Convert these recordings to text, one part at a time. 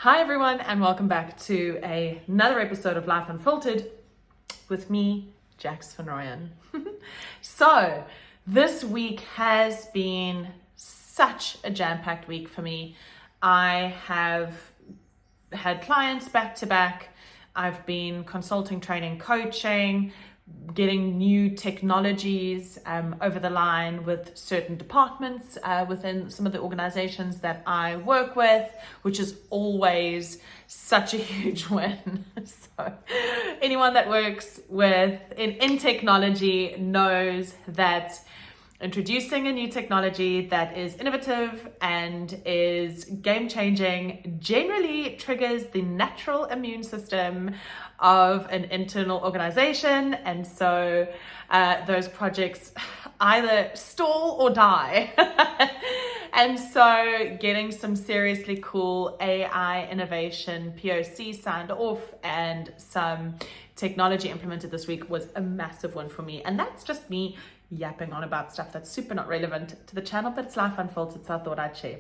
Hi everyone, and welcome back to another episode of Life Unfiltered with me, Jax van Rooyen. So, this week has been such a jam-packed week for me. I have had clients back to back. I've been consulting, training, coaching, getting new technologies over the line with certain departments within some of the organizations that I work with, which is always such a huge win. So anyone that works in technology knows that introducing a new technology that is innovative and is game-changing generally triggers the natural immune system of an internal organization, and so those projects either stall or die. And so getting some seriously cool AI innovation POC signed off and some technology implemented this week was a massive one for me. And that's just me yapping on about stuff that's super not relevant to the channel, but it's Life Unfiltered, so I thought I'd share.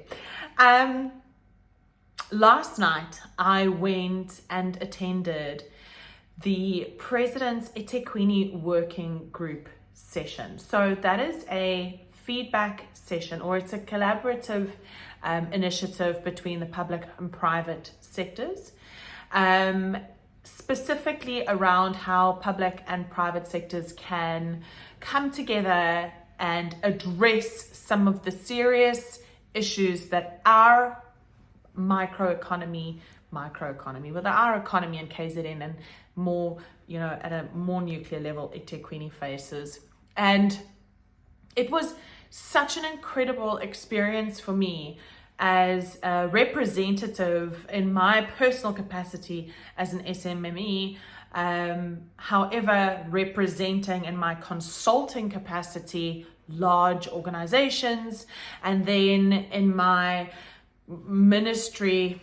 Last night I went and attended the President's eThekwini Working Group session. So that is a feedback session, or it's a collaborative initiative between the public and private sectors, specifically around how public and private sectors can come together and address some of the serious issues that our with our economy in KZN and more, at a more nuclear level, eThekwini faces. And it was such an incredible experience for me as a representative in my personal capacity as an SMME, however, representing in my consulting capacity large organizations, and then in my ministry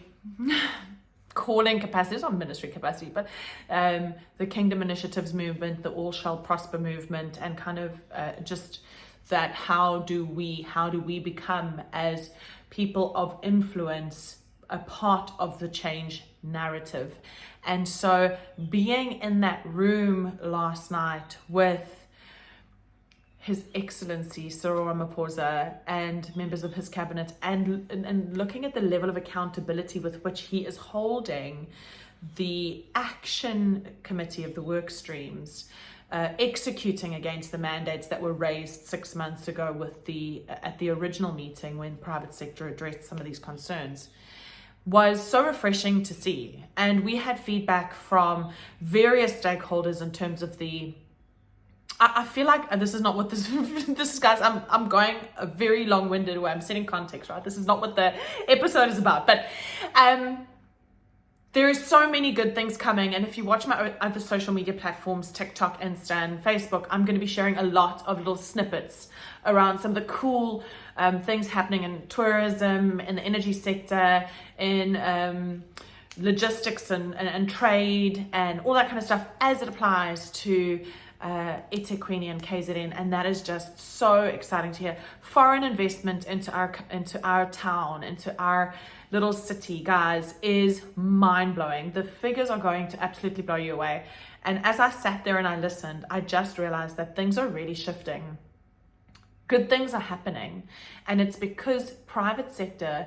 calling capacity, it's not ministry capacity, but the Kingdom Initiatives movement, the All Shall Prosper movement, and kind of just that how do we become as people of influence a part of the change narrative. And so being in that room last night with His Excellency Cyril Ramaphosa and members of his cabinet, and looking at the level of accountability with which he is holding the action committee of the work streams, executing against the mandates that were raised 6 months ago at the original meeting when private sector addressed some of these concerns, was so refreshing to see. And we had feedback from various stakeholders in terms of I feel like this is not what this is, guys. I'm going a very long-winded way. I'm setting context, right? This is not what the episode is about. But there is so many good things coming. And if you watch my other social media platforms, TikTok, Insta, and Facebook, I'm going to be sharing a lot of little snippets around some of the cool things happening in tourism, in the energy sector, in logistics and trade, and all that kind of stuff as it applies to eThekwini and KZN. And that is just so exciting to hear. Foreign investment into our town, into our little city, guys, is mind-blowing. The figures are going to absolutely blow you away. And as I sat there and I listened, I just realized that things are really shifting. Good things are happening, and it's because private sector,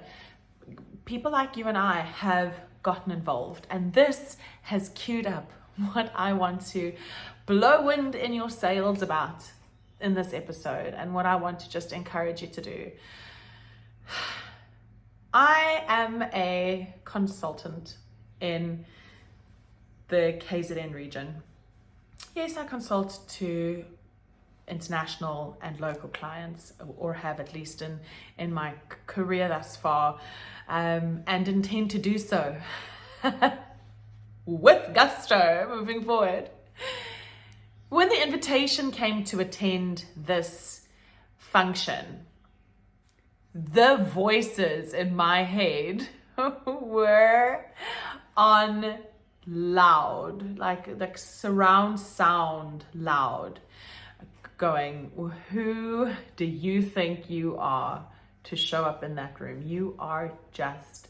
people like you and I, have gotten involved, and this has queued up what I want to blow wind in your sails about in this episode, and what I want to just encourage you to do. I am a consultant in the KZN region. Yes, I consult to international and local clients, or have at least in my career thus far, and intend to do so with gusto moving forward. When the invitation came to attend this function, the voices in my head were on loud, like surround sound loud, going, who do you think you are to show up in that room? You are just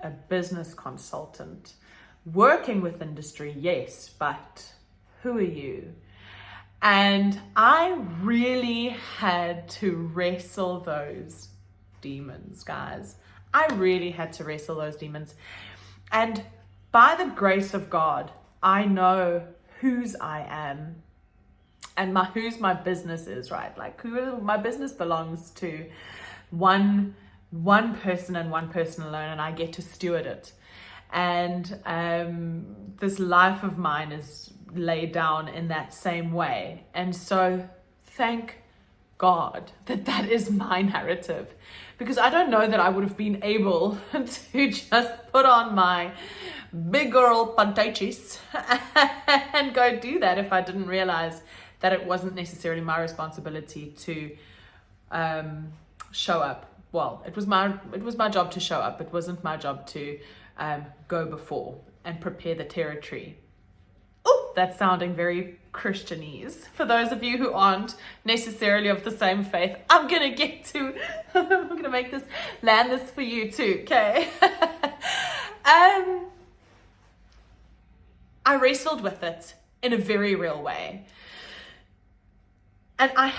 a business consultant. Working with industry, yes, but who are you? And I really had to wrestle those demons, guys. I really had to wrestle those demons. And by the grace of God, I know whose I am and whose my business is, right? Like my business belongs to one person and one person alone, and I get to steward it. And this life of mine is laid down in that same way. And so thank God that is my narrative, because I don't know that I would have been able to just put on my big girl pantyhose and go do that if I didn't realize that it wasn't necessarily my responsibility to show up. Well, it was my job to show up. It wasn't my job to go before and prepare the territory. Oh, that's sounding very Christianese. For those of you who aren't necessarily of the same faith, I'm gonna land this for you too, okay? I wrestled with it in a very real way. And I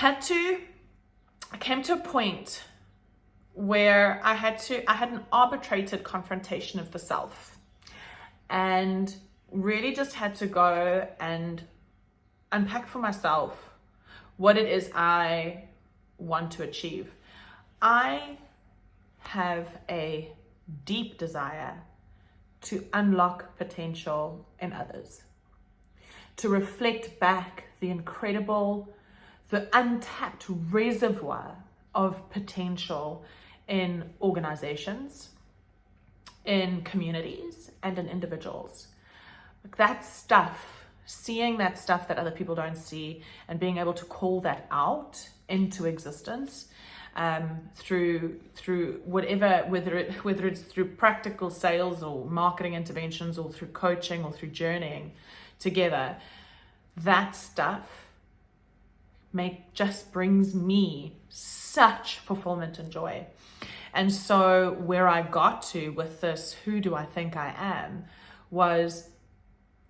came to a point where I had an arbitrated confrontation of the self, and really just had to go and unpack for myself what it is I want to achieve. I have a deep desire to unlock potential in others, to reflect back the untapped reservoir of potential in organizations, in communities, and in individuals. That stuff, seeing that stuff that other people don't see and being able to call that out into existence through whatever, whether it's through practical sales or marketing interventions or through coaching or through journeying together, that stuff just brings me such fulfillment and joy. And so where I got to with this, who do I think I am, was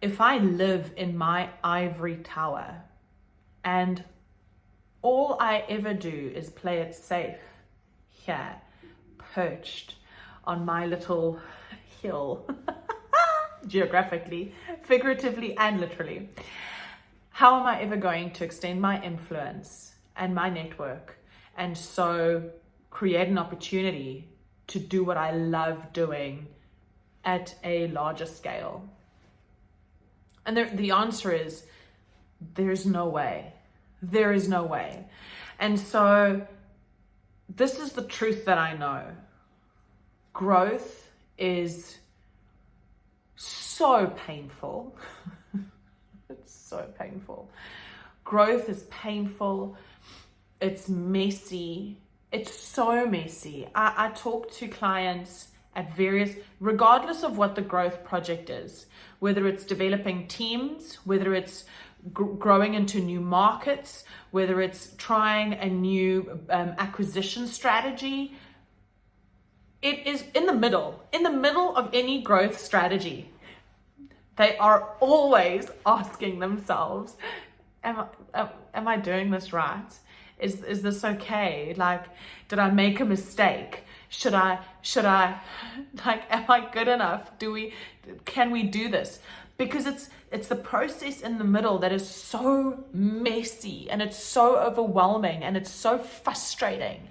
if I live in my ivory tower and all I ever do is play it safe here, perched on my little hill, geographically, figuratively, and literally, how am I ever going to extend my influence and my network and so create an opportunity to do what I love doing at a larger scale? And the answer is, there's no way. There is no way. And so this is the truth that I know. Growth is so painful. It's so painful. Growth is painful. It's messy. It's so messy. I talk to clients at regardless of what the growth project is, whether it's developing teams, whether it's growing into new markets, whether it's trying a new acquisition strategy. It is in the middle of any growth strategy. They are always asking themselves, am I doing this right? Is this okay? Like, did I make a mistake? Should I, like, am I good enough? Can we do this? Because it's the process in the middle that is so messy and it's so overwhelming and it's so frustrating,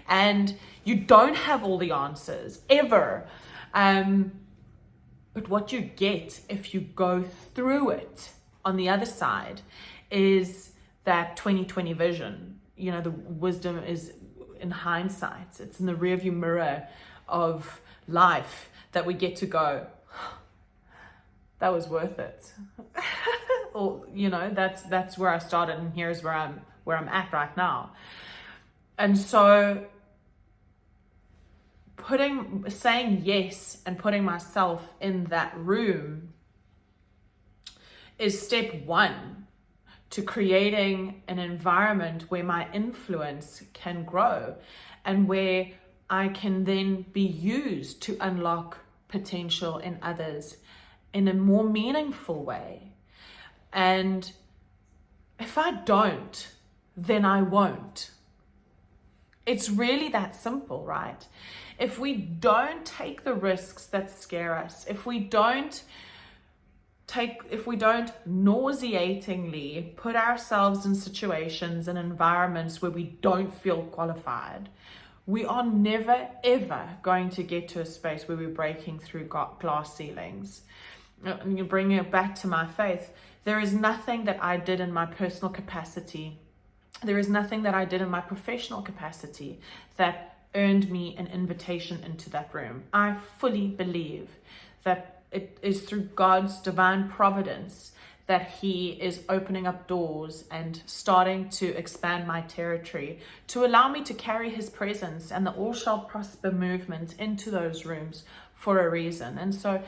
and you don't have all the answers ever. But what you get if you go through it on the other side is that 20/20 vision. You know, the wisdom is in hindsight. It's in the rearview mirror of life that we get to go, that was worth it. Or, you know, that's where I started, and here's where I'm at right now. And so saying yes and putting myself in that room is step one to creating an environment where my influence can grow and where I can then be used to unlock potential in others in a more meaningful way. And if I don't, then I won't. It's really that simple, right? If we don't take the risks that scare us, if we don't nauseatingly put ourselves in situations and environments where we don't feel qualified, we are never ever going to get to a space where we're breaking through glass ceilings. And you bring it back to my faith. There is nothing that I did in my personal capacity. There is nothing that I did in my professional capacity that earned me an invitation into that room. I fully believe that it is through God's divine providence that He is opening up doors and starting to expand my territory to allow me to carry His presence and the All Shall Prosper movement into those rooms for a reason. And so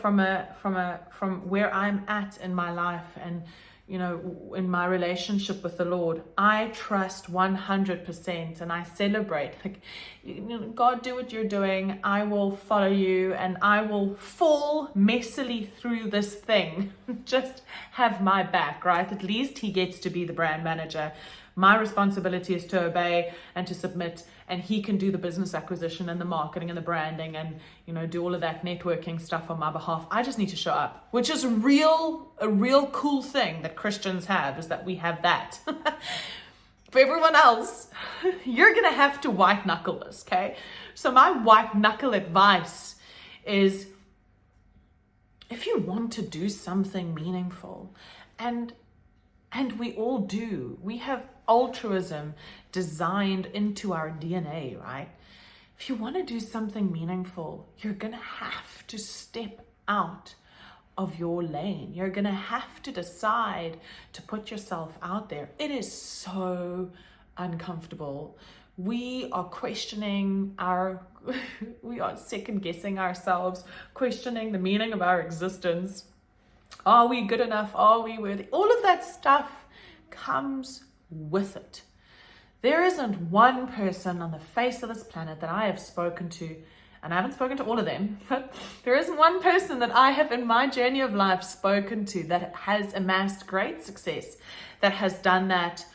from where I'm at in my life and in my relationship with the Lord, I trust 100% and I celebrate. God, do what you're doing. I will follow you and I will fall messily through this thing. Just have my back, right? At least He gets to be the brand manager. My responsibility is to obey and to submit, and He can do the business acquisition and the marketing and the branding and, do all of that networking stuff on my behalf. I just need to show up, which is a real cool thing that Christians have, is that we have that. For everyone else, you're going to have to white knuckle this, okay? So my white knuckle advice is, if you want to do something meaningful, and we all do, we have altruism designed into our DNA, right? If you want to do something meaningful, you're going to have to step out of your lane. You're going to have to decide to put yourself out there. It is so uncomfortable. We are questioning we are second guessing ourselves, questioning the meaning of our existence. Are we good enough? Are we worthy? All of that stuff comes with it. There isn't one person on the face of this planet that I have spoken to, and I haven't spoken to all of them, but there isn't one person that I have in my journey of life spoken to that has amassed great success, that has done that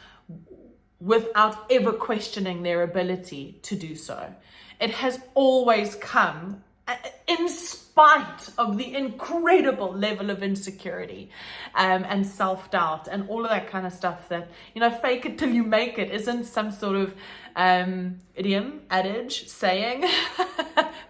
without ever questioning their ability to do so. It has always come in spite of the incredible level of insecurity and self-doubt and all of that kind of stuff that, fake it till you make it isn't some sort of idiom, adage, saying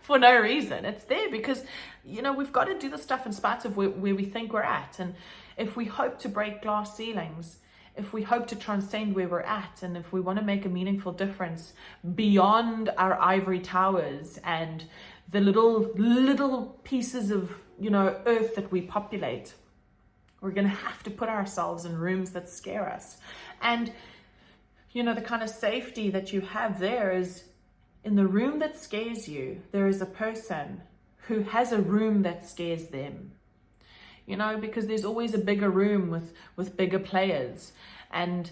for no reason. It's there because, we've got to do the stuff in spite of where we think we're at. And if we hope to break glass ceilings, if we hope to transcend where we're at, and if we want to make a meaningful difference beyond our ivory towers and the little pieces of, earth that we populate, we're going to have to put ourselves in rooms that scare us. And, the kind of safety that you have there is, in the room that scares you, there is a person who has a room that scares them. Because there's always a bigger room with bigger players. And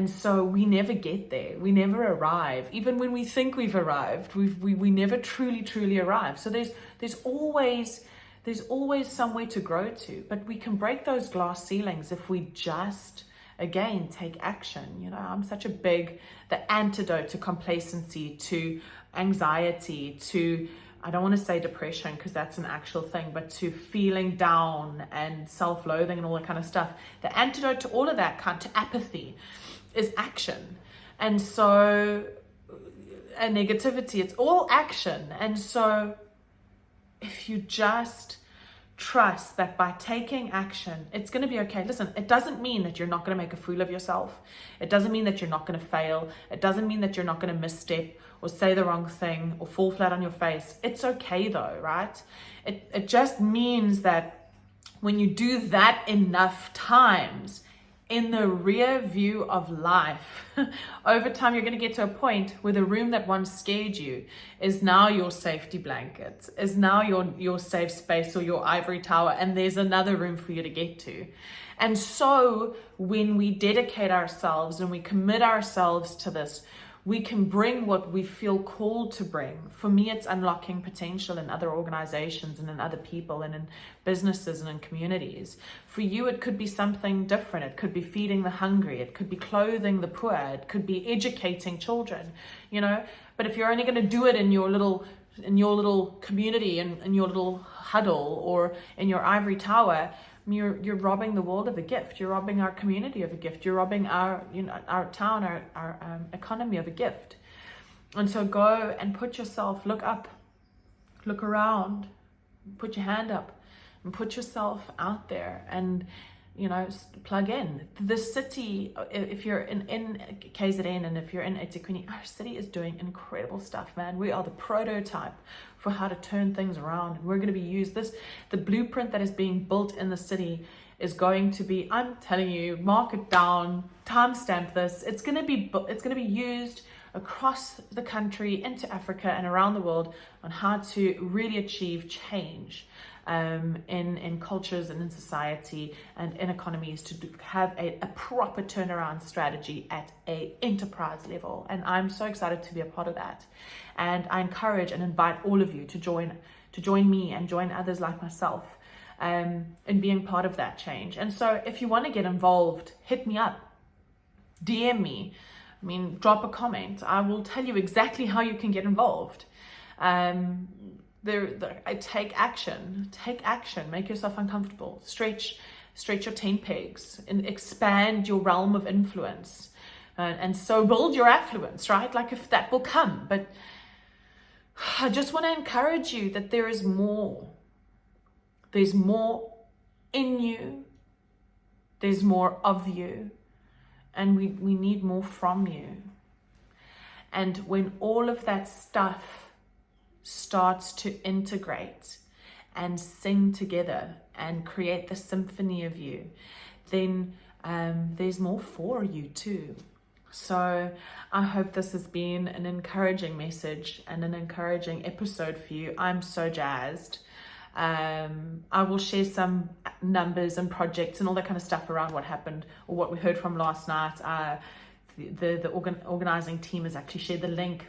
so we never get there. We never arrive. Even when we think we've arrived, we never truly arrive. So there's always somewhere to grow to. But we can break those glass ceilings if we just, again, take action. I'm such the antidote to complacency, to anxiety, to, I don't want to say depression because that's an actual thing, but to feeling down and self-loathing and all that kind of stuff. The antidote to all of that, to apathy, is action. And negativity, it's all action. And so if you just trust that by taking action, it's going to be okay. Listen, it doesn't mean that you're not going to make a fool of yourself. It doesn't mean that you're not going to fail. It doesn't mean that you're not going to misstep or say the wrong thing or fall flat on your face. It's okay though, right? It just means that when you do that enough times, in the rear view of life, over time, you're going to get to a point where the room that once scared you is now your safety blanket, is now your safe space or your ivory tower, and there's another room for you to get to. And so when we dedicate ourselves and we commit ourselves to this, we can bring what we feel called to bring. For me, it's unlocking potential in other organizations and in other people and in businesses and in communities. For you, it could be something different. It could be feeding the hungry. It could be clothing the poor. It could be educating children, you know. But if you're only going to do it in your little community, in your little huddle, or in your ivory tower, you're robbing the world of a gift. You're robbing our community of a gift. You're robbing our town, our economy of a gift. And so go and put yourself, look up, look around, put your hand up, and put yourself out there, and plug in. The city, if you're in KZN and if you're in eThekwini, our city is doing incredible stuff, man. We are the prototype for how to turn things around. We're going to be the blueprint that is being built in the city is going to be, I'm telling you, mark it down, timestamp this. It's going to be used across the country, into Africa and around the world, on how to really achieve change in cultures and in society and in economies, to have a proper turnaround strategy at a enterprise level. And I'm so excited to be a part of that. And I encourage and invite all of you to join me and join others like myself in being part of that change. And so if you want to get involved, hit me up, DM me. Drop a comment. I will tell you exactly how you can get involved. Take action, make yourself uncomfortable, stretch your tent pegs and expand your realm of influence. And so build your affluence, right? Like, if that will come. But I just want to encourage you that there is more. There's more in you. There's more of you. And we need more from you. And when all of that stuff starts to integrate and sing together and create the symphony of you, then there's more for you too. So I hope this has been an encouraging message and an encouraging episode for you. I'm so jazzed. I will share some numbers and projects and all that kind of stuff around what happened or what we heard from last night. The organizing team has actually shared the link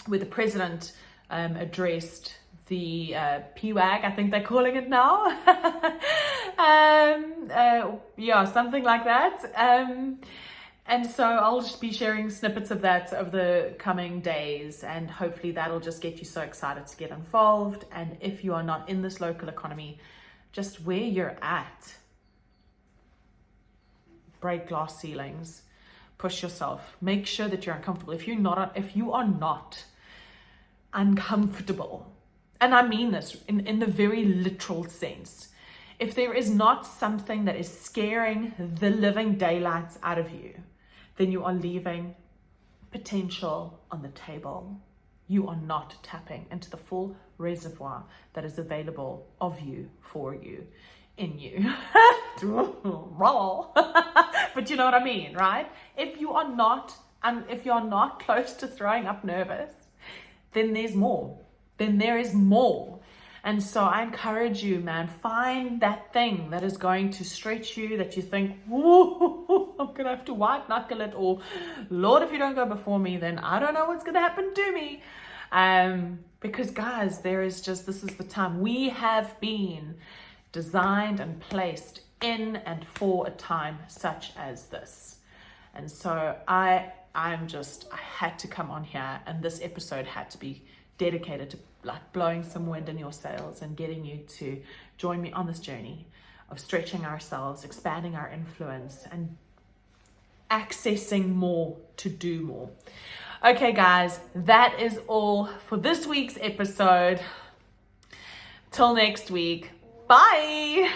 where the president addressed the PWAG, I think they're calling it now. Something like that. And so I'll just be sharing snippets of that over the coming days, and hopefully that'll just get you so excited to get involved. And if you are not in this local economy, just where you're at, break glass ceilings, push yourself, make sure that you're uncomfortable. If you are not uncomfortable, and I mean this in the very literal sense, if there is not something that is scaring the living daylights out of you, then you are leaving potential on the table. You are not tapping into the full reservoir that is available of you, for you, in you. But you know what I mean, right? If you are not close to throwing up nervous, then there's more. Then there is more. And so I encourage you, man, find that thing that is going to stretch you, that you think, whoa, I'm going to have to white knuckle it, or Lord, if you don't go before me, then I don't know what's going to happen to me. Because guys, this is the time. We have been designed and placed in and for a time such as this. And so I had to come on here, and this episode had to be dedicated to like blowing some wind in your sails and getting you to join me on this journey of stretching ourselves, expanding our influence, and accessing more to do more. Okay, guys, that is all for this week's episode. Till next week. Bye.